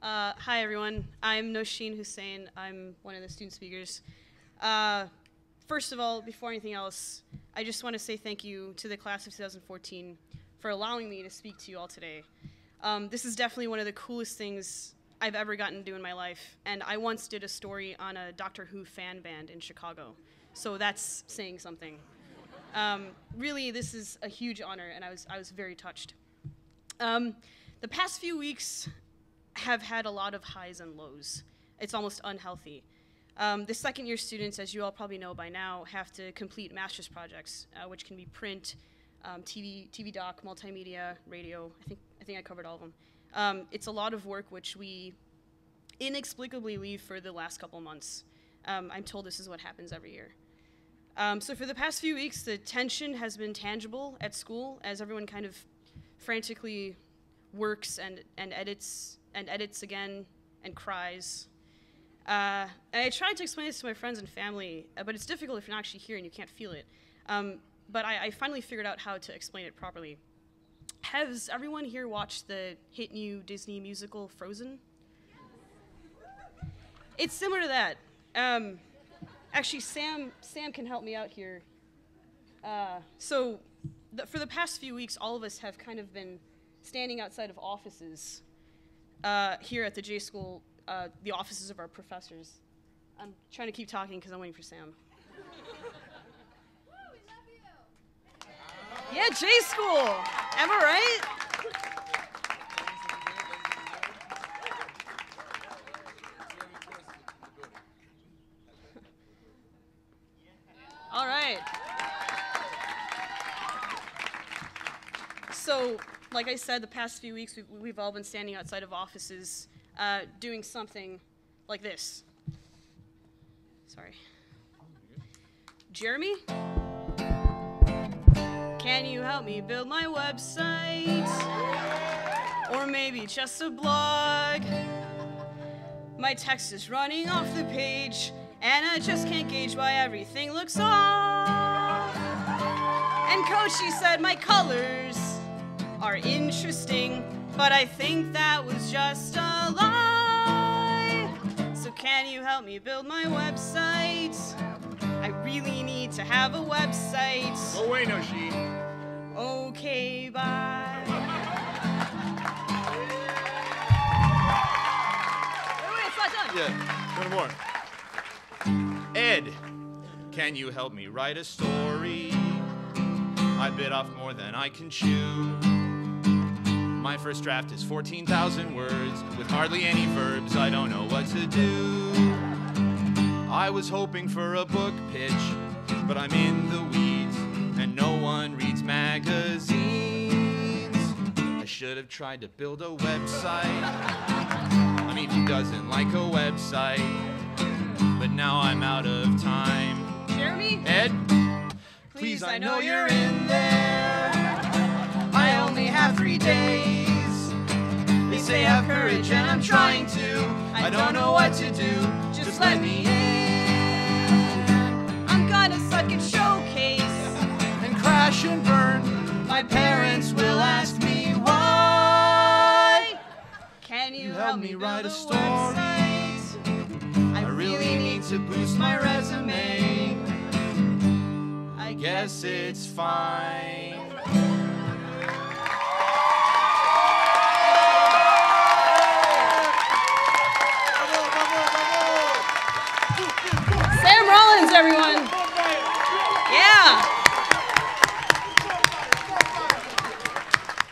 Hi everyone, I'm Nausheen Husain. I'm one of the student speakers. First of all, before anything else, I just want to say thank you to the class of 2014 for allowing me to speak to you all today. This is definitely one of the coolest things I've ever gotten to do in my life, and I once did a story on a Doctor Who fan band in Chicago, so that's saying something. Really, this is a huge honor, and I was very touched. The past few weeks have had a lot of highs and lows. It's almost unhealthy. The second year students, as you all probably know by now, have to complete master's projects, which can be print, TV doc, multimedia, radio. I think I covered all of them. It's a lot of work which we inexplicably leave for the last couple months. I'm told this is what happens every year. So for the past few weeks, the tension has been tangible at school as everyone kind of frantically works and edits again and cries. And I tried to explain this to my friends and family, but it's difficult if you're not actually here and you can't feel it. But I finally figured out how to explain it properly. Has everyone here watched the hit new Disney musical Frozen? It's similar to that. Actually, Sam can help me out here. For the past few weeks, all of us have kind of been standing outside of offices here at the J School, the offices of our professors. I'm trying to keep talking because I'm waiting for Sam. Yeah, J School. Am I right? All right. So, like I said, the past few weeks we've all been standing outside of offices doing something like this. Sorry. Jeremy? Can you help me build my website? Or maybe just a blog? My text is running off the page, and I just can't gauge why everything looks off. And Coachy said my colors are interesting, but I think that was just a lie. So can you help me build my website? I really need to have a website. Go away, Nausheen. Okay, bye. Wait, it's not done. Yeah, one more. Ed, can you help me write a story? I bit off more than I can chew. My first draft is 14,000 words with hardly any verbs. I don't know what to do. I was hoping for a book pitch, but I'm in the weeds and no one reads magazines. I should have tried to build a website. I mean, who doesn't like a website? But now I'm out of time. Jeremy? Ed? Please, I know you're in there. I only have 3 days. They say have courage and I'm trying to. I don't know what to do. Just let me in. I'm gonna suck at showcase And crash and burn. My parents will ask me why. Can you help me write build a story? website? I really need to boost my resume. I guess it's fine. Sam Rollins, everyone. Yeah.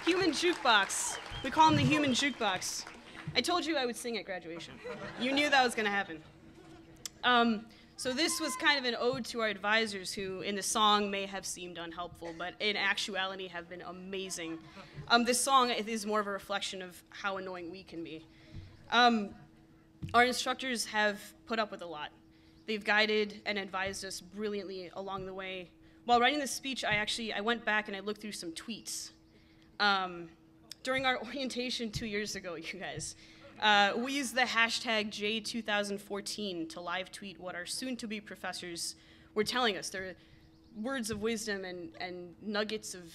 Human jukebox. We call him the human jukebox. I told you I would sing at graduation. You knew that was going to happen. So this was kind of an ode to our advisors who, in the song, may have seemed unhelpful, but in actuality have been amazing. This song is more of a reflection of how annoying we can be. Our instructors have put up with a lot. They've guided and advised us brilliantly along the way. While writing this speech, I went back and I looked through some tweets. During our orientation 2 years ago, you guys, we used the hashtag J2014 to live tweet what our soon-to-be professors were telling us. They're words of wisdom and nuggets of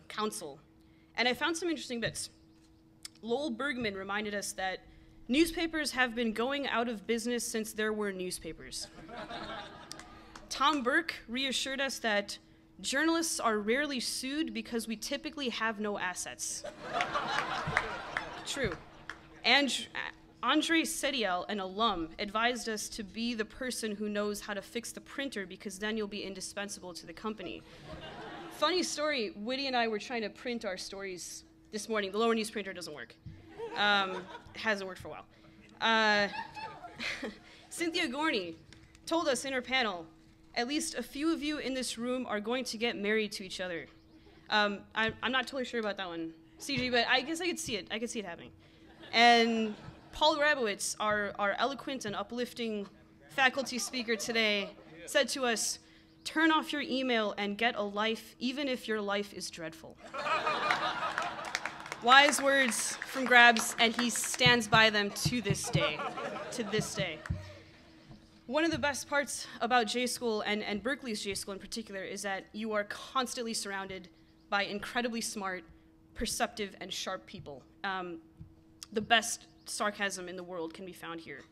counsel. And I found some interesting bits. Lowell Bergman reminded us that Newspapers have been going out of business since there were newspapers. Tom Burke reassured us that journalists are rarely sued because we typically have no assets. True. And Andre Sediel, an alum, advised us to be the person who knows how to fix the printer because then you'll be indispensable to the company. Funny story, Woody and I were trying to print our stories this morning. The lower news printer doesn't work. Hasn't worked for a while. Cynthia Gorney told us in her panel, at least a few of you in this room are going to get married to each other. I'm not totally sure about that one, CG, but I guess I could see it. I could see it happening. And Paul Rabowitz, our eloquent and uplifting faculty speaker today, said to us, turn off your email and get a life, even if your life is dreadful. Wise words from Grabs, and he stands by them to this day. To this day. One of the best parts about J-School, and Berkeley's J-School in particular, is that you are constantly surrounded by incredibly smart, perceptive, and sharp people. The best sarcasm in the world can be found here.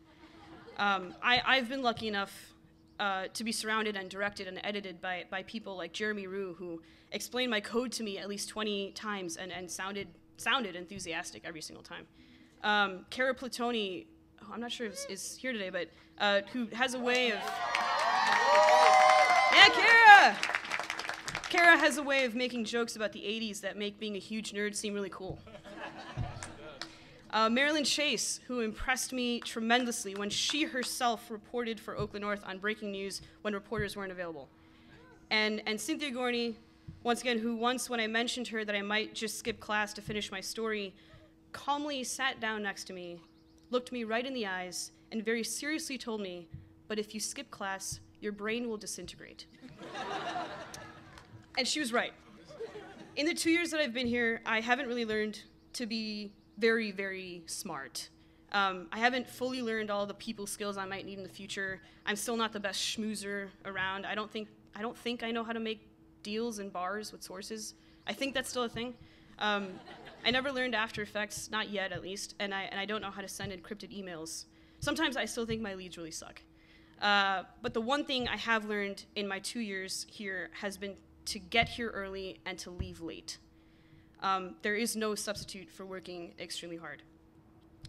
I've been lucky enough to be surrounded and directed and edited by people like Jeremy Rue, who explained my code to me at least 20 times and sounded enthusiastic every single time. Kara Platoni, who I'm not sure if is here today, but who has a way of... Yeah, Kara! Kara has a way of making jokes about the 80s that make being a huge nerd seem really cool. Marilyn Chase, who impressed me tremendously when she herself reported for Oakland North on breaking news when reporters weren't available. And Cynthia Gorney, once again, who once when I mentioned her that I might just skip class to finish my story, calmly sat down next to me, looked me right in the eyes, and very seriously told me, but if you skip class, your brain will disintegrate. And she was right. In the 2 years that I've been here, I haven't really learned to be very, very smart. I haven't fully learned all the people skills I might need in the future. I'm still not the best schmoozer around. I don't think I know how to make deals in bars with sources. I think that's still a thing. I never learned After Effects, not yet at least, and I don't know how to send encrypted emails. Sometimes I still think my leads really suck. But the one thing I have learned in my 2 years here has been to get here early and to leave late. There is no substitute for working extremely hard.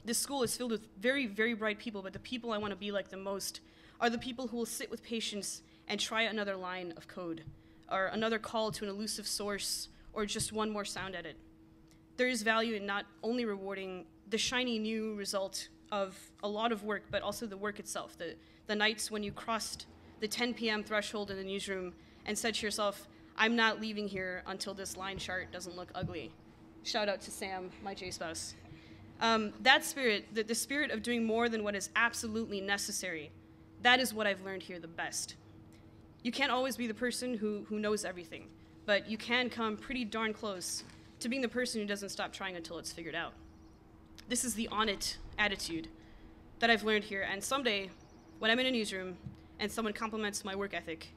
This school is filled with very, very bright people, but the people I want to be like the most are the people who will sit with patience and try another line of code, or another call to an elusive source, or just one more sound edit. There is value in not only rewarding the shiny new result of a lot of work, but also the work itself, the nights when you crossed the 10 p.m. threshold in the newsroom and said to yourself, I'm not leaving here until this line chart doesn't look ugly. Shout out to Sam, my J-spouse. That spirit, the spirit of doing more than what is absolutely necessary, that is what I've learned here the best. You can't always be the person who knows everything, but you can come pretty darn close to being the person who doesn't stop trying until it's figured out. This is the on it attitude that I've learned here, and someday, when I'm in a newsroom and someone compliments my work ethic,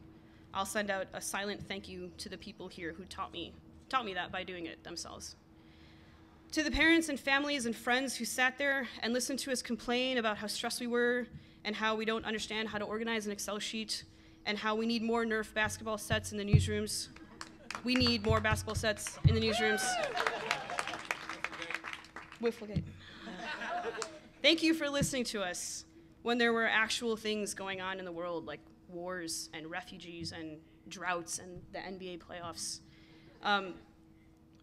I'll send out a silent thank you to the people here who taught me that by doing it themselves. To the parents and families and friends who sat there and listened to us complain about how stressed we were and how we don't understand how to organize an Excel sheet and how we need more Nerf basketball sets in the newsrooms. We need more basketball sets in the newsrooms. Whifflegate. Thank you for listening to us when there were actual things going on in the world, like wars and refugees and droughts and the NBA playoffs.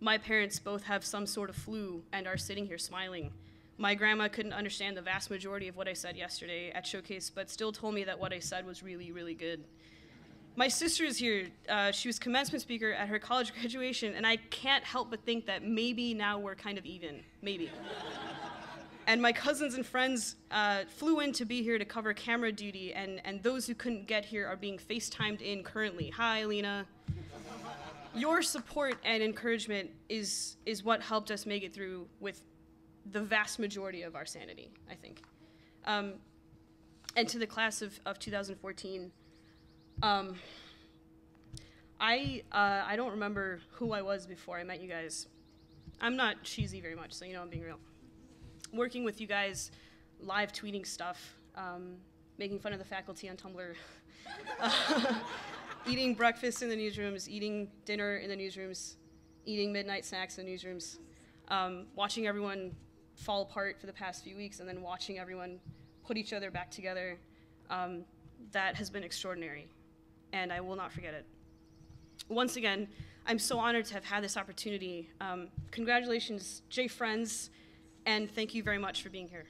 My parents both have some sort of flu and are sitting here smiling. My grandma couldn't understand the vast majority of what I said yesterday at Showcase, but still told me that what I said was really, really good. My sister is here. She was commencement speaker at her college graduation, and I can't help but think that maybe now we're kind of even, maybe. And my cousins and friends flew in to be here to cover camera duty, and those who couldn't get here are being FaceTimed in currently. Hi, Lena. Your support and encouragement is what helped us make it through with the vast majority of our sanity, I think. And to the class of 2014, I don't remember who I was before I met you guys. I'm not cheesy very much, so you know I'm being real. Working with you guys live tweeting stuff, making fun of the faculty on Tumblr, eating breakfast in the newsrooms, eating dinner in the newsrooms, eating midnight snacks in the newsrooms, watching everyone fall apart for the past few weeks, and then watching everyone put each other back together. That has been extraordinary, and I will not forget it. Once again, I'm so honored to have had this opportunity. Congratulations, J Friends, and thank you very much for being here.